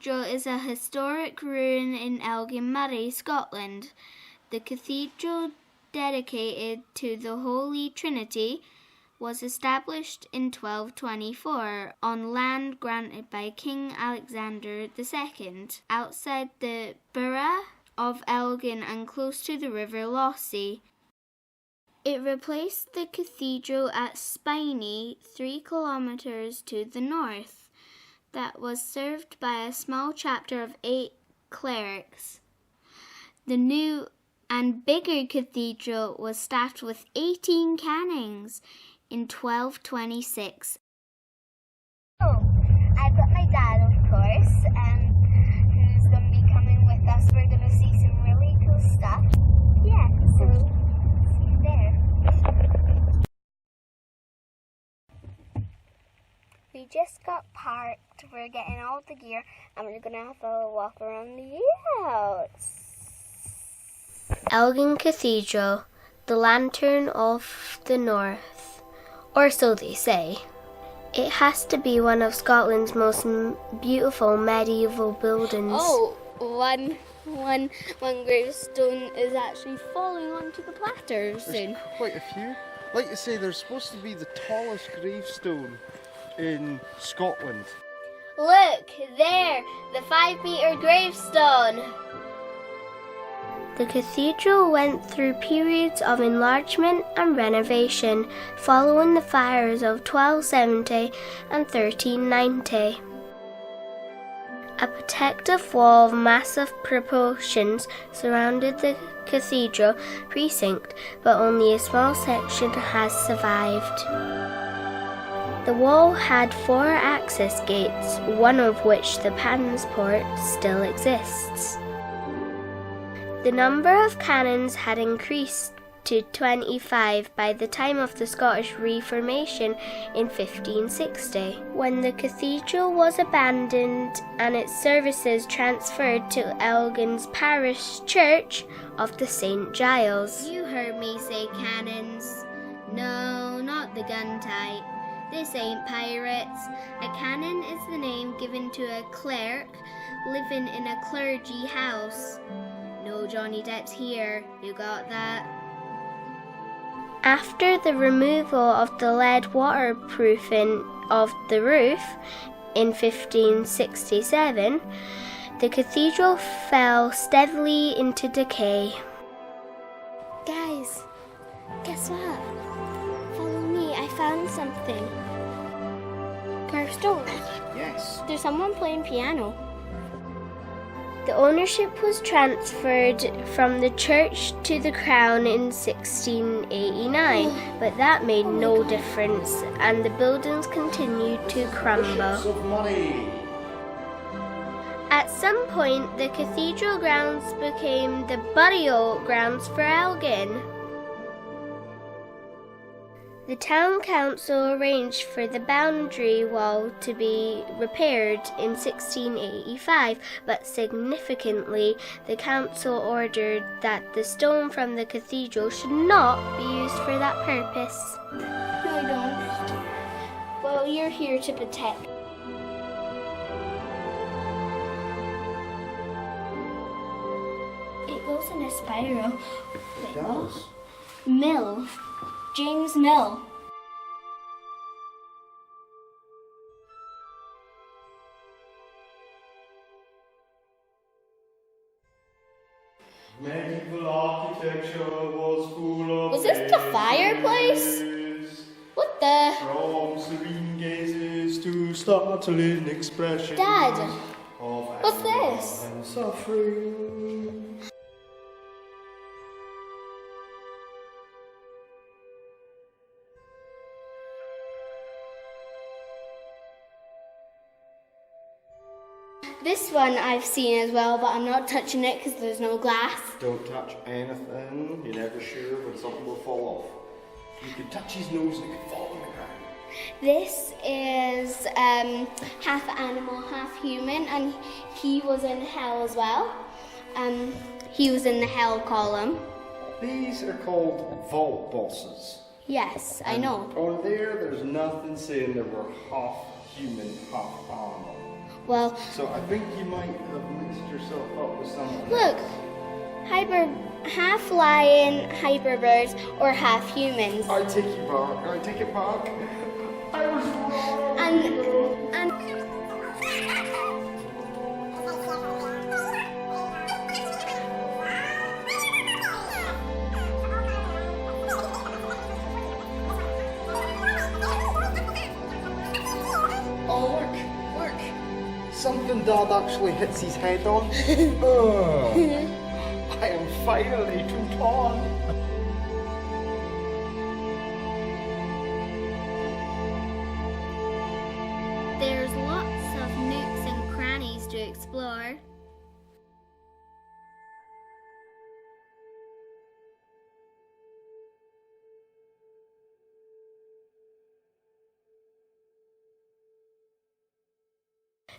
Cathedral is a historic ruin in Elgin, Scotland. The cathedral, dedicated to the Holy Trinity, was established in 1224 on land granted by King Alexander II, outside the borough of Elgin and close to the River Lossy. It replaced the cathedral at Spynie, 3 kilometres to the north, that was served by a small chapter of 8 clerics. The new and bigger cathedral was staffed with 18 canons in 1226. Oh, I've got my dad, of course, who's going to be coming with us. We're going to see some really cool stuff. Yeah, so see you there. We just got parked. We're getting all the gear, and we're going to have a walk around the house. Elgin Cathedral, the lantern of the north, or so they say. It has to be one of Scotland's most beautiful medieval buildings. Oh, one gravestone is actually falling onto the platter soon. There's quite a few. Like you say, they're supposed to be the tallest gravestone in Scotland. Look, there, the 5-metre gravestone. The cathedral went through periods of enlargement and renovation following the fires of 1270 and 1390. A protective wall of massive proportions surrounded the cathedral precinct, but only a small section has survived. The wall had 4 access gates, one of which, the Pansport, still exists. The number of canons had increased to 25 by the time of the Scottish Reformation in 1560, when the cathedral was abandoned and its services transferred to Elgin's parish church of the St. Giles. You heard me say cannons. No, not the gun type. This ain't pirates. A canon is the name given to a clerk living in a clergy house. No Johnny Depp's here, you got that? After the removal of the lead waterproofing of the roof in 1567, the cathedral fell steadily into decay. Guys, guess what? Follow me, I found something. Gravestones. Yes. There's someone playing piano. The ownership was transferred from the church to the crown in 1689, but that made no difference, and the buildings continued to crumble. Of money. At some point, the cathedral grounds became the burial grounds for Elgin. The town council arranged for the boundary wall to be repaired in 1685, but significantly, the council ordered that the stone from the cathedral should not be used for that purpose. No, I don't. Well, you're here to protect. It goes in a spiral. It does. Mill. James Mill. Medieval architecture was full of. Was this the fireplace? What the? From serene gazes to startling expressions. Dad, of what's anger this? and suffering. This one I've seen as well, but I'm not touching it because there's no glass. Don't touch anything. You're never sure when something will fall off. You could touch his nose and it could fall on the ground. This is half animal, half human, and he was in hell as well. He was in the hell column. These are called vault bosses. Yes, I know. On there's nothing saying they were half human, half animal. Well, So I think you might have mixed yourself up with something. look, half lion, hyperbirds, or half humans. I take you back. I take it back. I was wrong. And Oh, look. Something Dad actually hits his head on. Oh, I am finally too tall. there's lots of nooks and crannies to explore.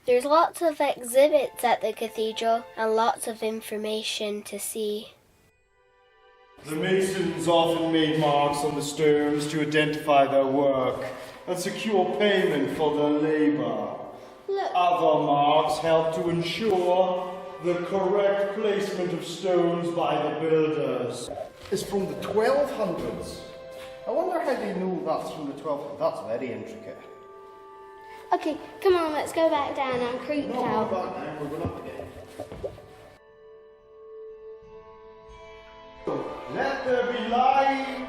There's lots of exhibits at the cathedral and lots of information to see. The masons often made marks on the stones to identify their work and secure payment for their labor. Look, Other marks help to ensure the correct placement of stones by the builders. It's from the 1200s. I wonder how they know that's from the 1200s. That's very intricate. okay, come on, let's go back down. I'm creeped No, out. we're back now. We're going up again. Let there be light!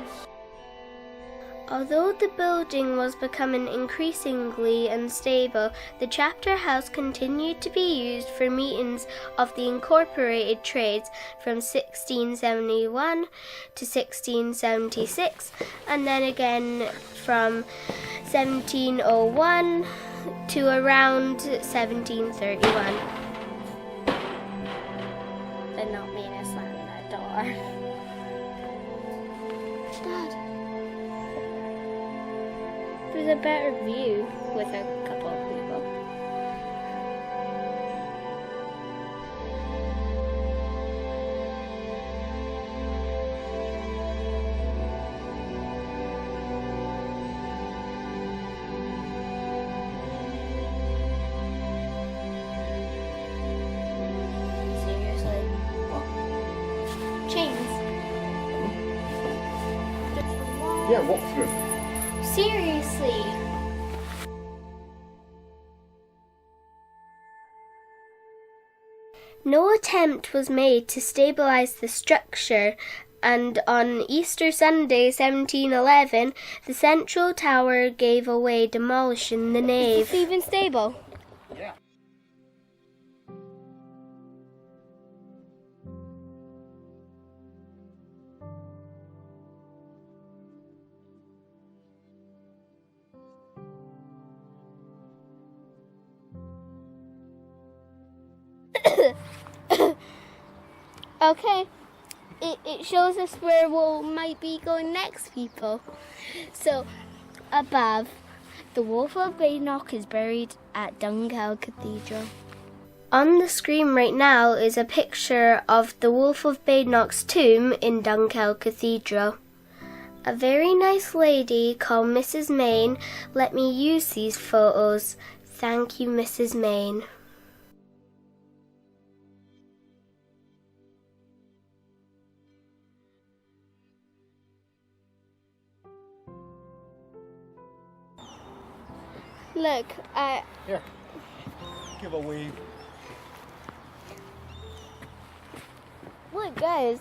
Although the building was becoming increasingly unstable, the chapter house continued to be used for meetings of the incorporated trades from 1671 to 1676, and then again from 1701 to around 1731. Did not mean to slam that door. Dad. There's a better view with a couple of people. Seriously? Chains. Yeah, walk through. Seriously. No attempt was made to stabilize the structure, and on Easter Sunday 1711, the central tower gave away, demolishing the Is nave. this even stable? Yeah. Okay. It shows us where we might be going next, people. So, above, the Wolf of Badenoch is buried at Elgin Cathedral. On the screen right now is a picture of the Wolf of Badenoch's tomb in Elgin Cathedral. A very nice lady called Mrs. Main let me use these photos. Thank you, Mrs. Main. Look, Here. Give a wave. look, guys.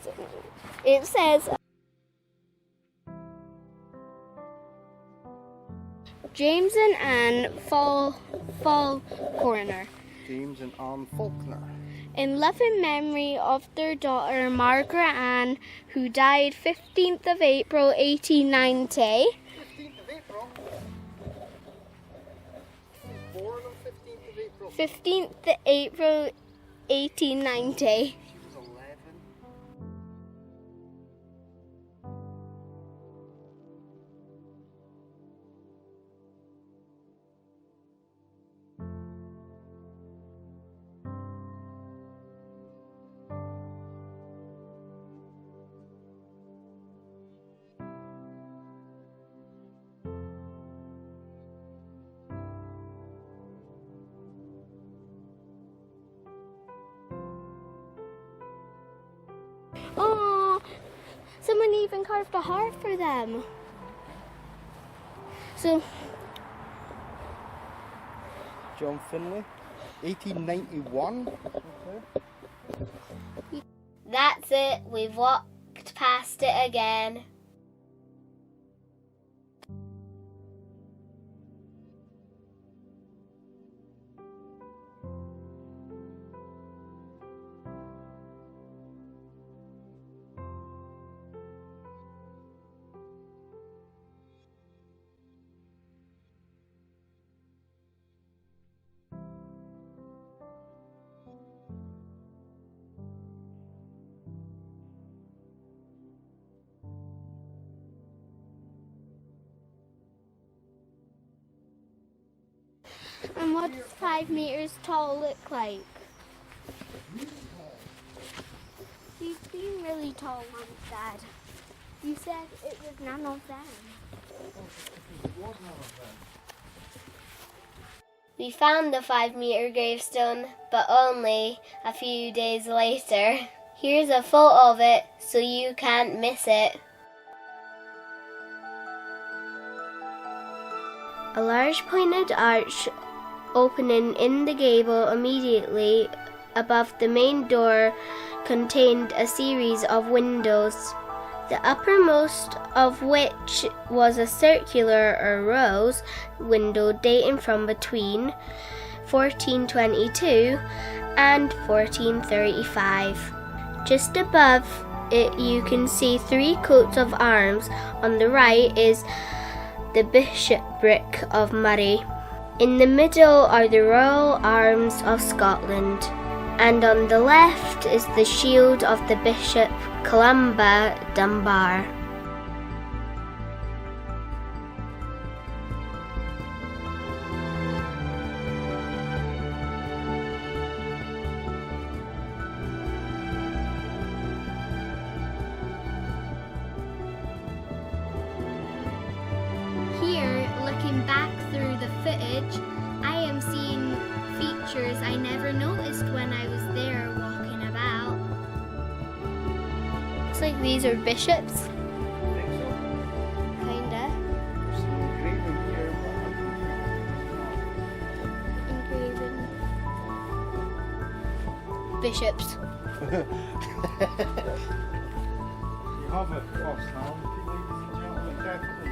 It says James and Anne Falconer, James and Anne Faulkner. in loving memory of their daughter Margaret Anne, who died 15th of April 1890. 15th of April. Born on 15th of April. 15th of April 1890. She was 11. even carved a heart for them. So, John Finlay, 1891. that's it. We've walked past it again. And what does 5 meters tall look like? He's been really tall once, Dad. You said it was none of them. We found the 5-meter gravestone, but only a few days later. Here's a photo of it, so you can't miss it. A large pointed arch opening in the gable immediately above the main door contained a series of windows, the uppermost of which was a circular or rose window dating from between 1422 and 1435. Just above it you can see 3 coats of arms. On the right is the bishopric of Murray. In the middle are the royal arms of Scotland, and on the left is the shield of the Bishop Columba Dunbar. Here, looking back through the footage, I am seeing features I never noticed when I was there walking about. Looks like these are bishops. Kinda. There's some engraving here. Engraving. Bishops. You have a cross now, ladies and gentlemen, definitely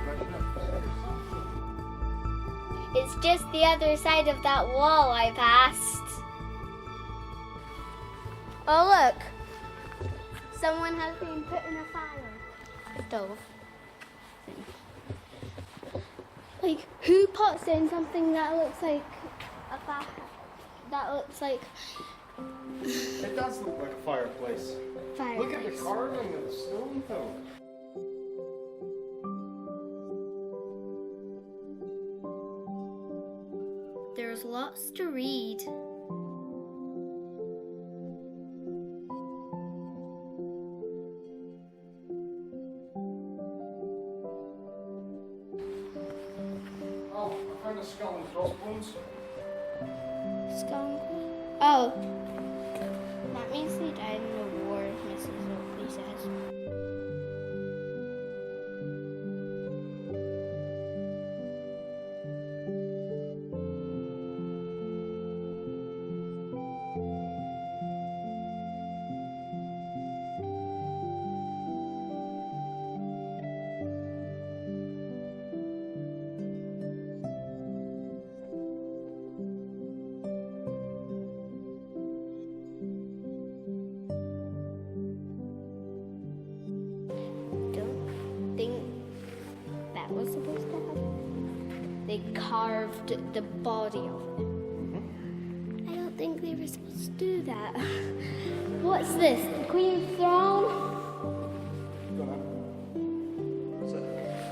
It's just the other side of that wall I passed. Oh look! Someone has been putting a fire stove. Like, who puts in something that looks like a fire? That looks like It does look like a fireplace. fireplace. Look at the carving of the stone though. There's lots to read. Oh, I found a skull and crossbones. Skunk. Oh. That means they died in the war, Mrs. Oakley says. Don't think that was supposed to happen. They carved the body of it. I don't think they were supposed to do that. What's this? The Queen's throne?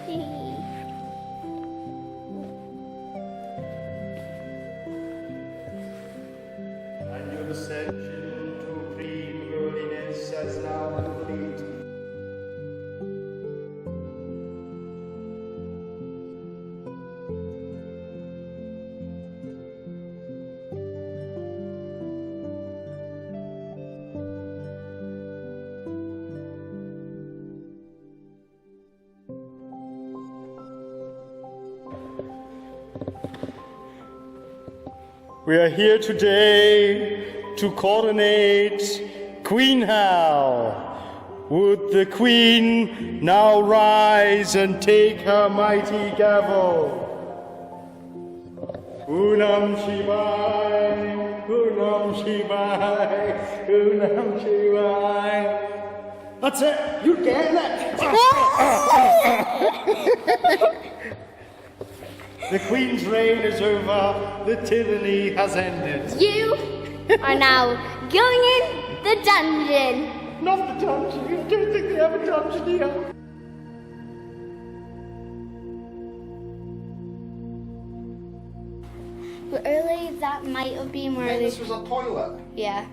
Hey. And your ascension to supreme holiness as now complete. We are here today to coronate Queen Hal. Would the Queen now rise and take her mighty gavel? Unam Shivai, Unam Shivai, Unam Shivai. That's it, you're getting it. The Queen's reign is over, the tyranny has ended. You are now going in the dungeon. Not the dungeon, I don't think they have a dungeon here. But early that might have been where they... This was a toilet. Yeah.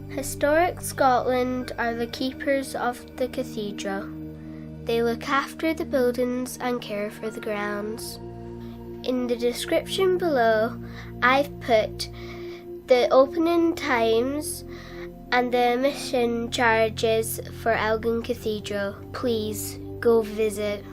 Historic Scotland are the keepers of the cathedral. They look after the buildings and care for the grounds. In the description below, I've put the opening times and the admission charges for Elgin Cathedral. Please go visit.